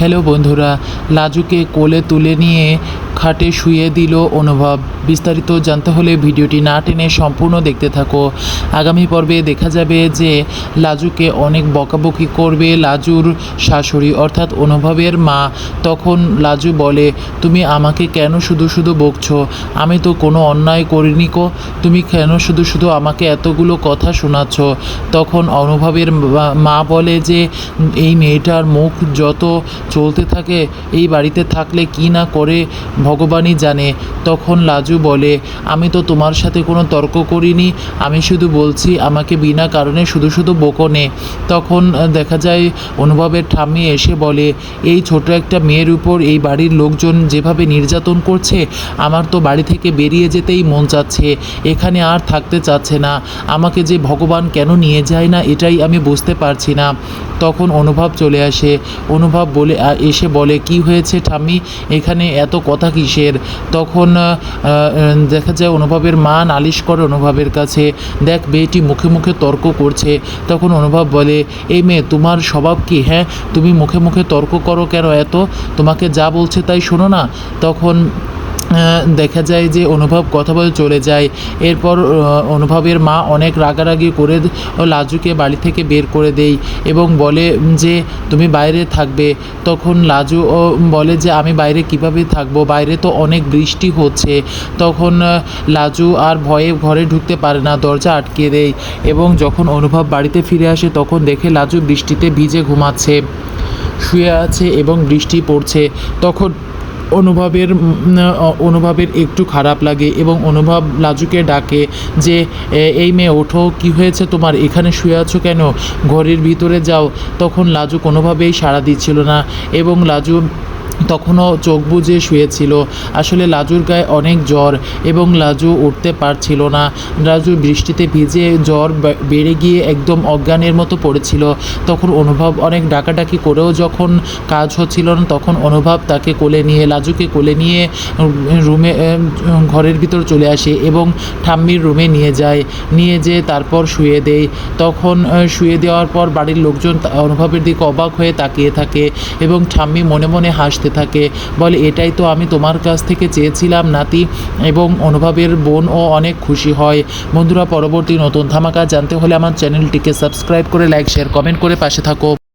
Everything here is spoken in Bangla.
হ্যালো বন্ধুরা, লাজুকে কোলে তুলে নিয়ে খাটে শুইয়ে দিল অনুভব। বিস্তারিত জানতে হলে ভিডিওটি না টেনে সম্পূর্ণ দেখতে থাকো। আগামী পর্বে দেখা যাবে যে লাজুকে অনেক বকাবকি করবে লাজুর শাশুড়ি অর্থাৎ অনুভবের মা। তখন লাজু বলে, তুমি আমাকে কেন শুধু শুধু বকছো? আমি তো কোনো অন্যায় করিনি কো, তুমি কেন শুধু শুধু আমাকে এতগুলো কথা শোনাচ্ছ? তখন অনুভবের মা বলে যে এই মেয়েটার মুখ যত চলতে থাকে, এই বাড়িতে থাকলে কি না করে ভগবানই জানে। তখন লাজু বলে, আমি তো তোমার সাথে কোনো তর্ক করিনি, আমি শুধু বলছি আমাকে বিনা কারণে শুধু শুধু বকো নে। তখন দেখা যায় অনুভবের ঠাম্মি এসে বলে, এই ছোট একটা মেয়ের উপর এই বাড়ির লোকজন যেভাবে নির্যাতন করছে, আমার তো বাড়ি থেকে বেরিয়ে যেতেই মন চাচ্ছে, এখানে আর থাকতে চাচ্ছে না। আমাকে যে ভগবান কেন নিয়ে যায় না এটাই আমি বুঝতে পারছি না। তখন অনুভব চলে আসে। অনুভব এসে বলে, কি হয়েছে ঠাম্মি, এখানে এত কথা কিসের? তখন দেখা যায় অনুভবের মা নালিশ করে অনুভবের কাছে, দেখ মেয়েটি মুখে মুখে তর্ক করছে। তখন অনুভব বলে, এই মেয়ে তোমার স্বভাব কি? হ্যাঁ, তুমি মুখে মুখে তর্ক করো কেন এত? তোমাকে যা বলছে তাই শোনো না। তখন দেখা যায় যে অনুভব কথা বলে চলে যায়। এরপর অনুভবের মা অনেক রাগারাগি করে লাজুকে বাড়ি থেকে বের করে দেয় এবং বলে যে তুমি বাইরে থাকবে। তখন লাজু বলে যে আমি বাইরে কিভাবে থাকবো, বাইরে তো অনেক বৃষ্টি হচ্ছে। তখন লাজু আর ভয়ে ঘরে ঢুকতে পারে না, দরজা আটকে দেয় এবং যখন অনুভব বাড়িতে ফিরে আসে তখন দেখে লাজু বৃষ্টিতে ভিজে ঘুমাচ্ছে, শুয়ে আছে এবং বৃষ্টি পড়ছে। তখন অনুভবের একটু খারাপ লাগে এবং অনুভব লাজুকে ডাকে যে এই মেয়ে ওঠো, কি হয়েছে তোমার, এখানে শুয়ে আছো কেন, ঘরের ভিতরে যাও। তখন লাজু কোনোভাবেই সাড়া দিচ্ছিল না এবং লাজু তখনও চোখ বুজে শুয়েছিল। আসলে লাজুর গায়ে অনেক জ্বর এবং লাজু উঠতে পারছিল না। লাজু বৃষ্টিতে ভিজে জ্বর বেড়ে গিয়ে একদম অজ্ঞানের মতো পড়েছিল। তখন অনুভব অনেক ডাকাডাকি করেও যখন কাজ হচ্ছিল না, তখন অনুভব তাকে কোলে নিয়ে, লাজুকে কোলে নিয়ে রুমে ঘরের ভিতর চলে আসে এবং ঠাম্মির রুমে নিয়ে যেয়ে তারপর শুয়ে দেয়। তখন শুয়ে দেওয়ার পর বাড়ির লোকজন অনুভবের দিকে অবাক হয়ে তাকিয়ে থাকে এবং ঠাম্মি মনে মনে হাসতে থাকে, বলে এটাই তো আমি তোমার কাছ থেকে চেয়েছিলাম নাতি। এবং অনুভবের বোনও অনেক খুশি হয়। বন্ধুরা, পরবর্তী নতুন ধামাকা জানতে হলে আমার চ্যানেলটিকে সাবস্ক্রাইব করে লাইক শেয়ার কমেন্ট করে পাশে থাকো।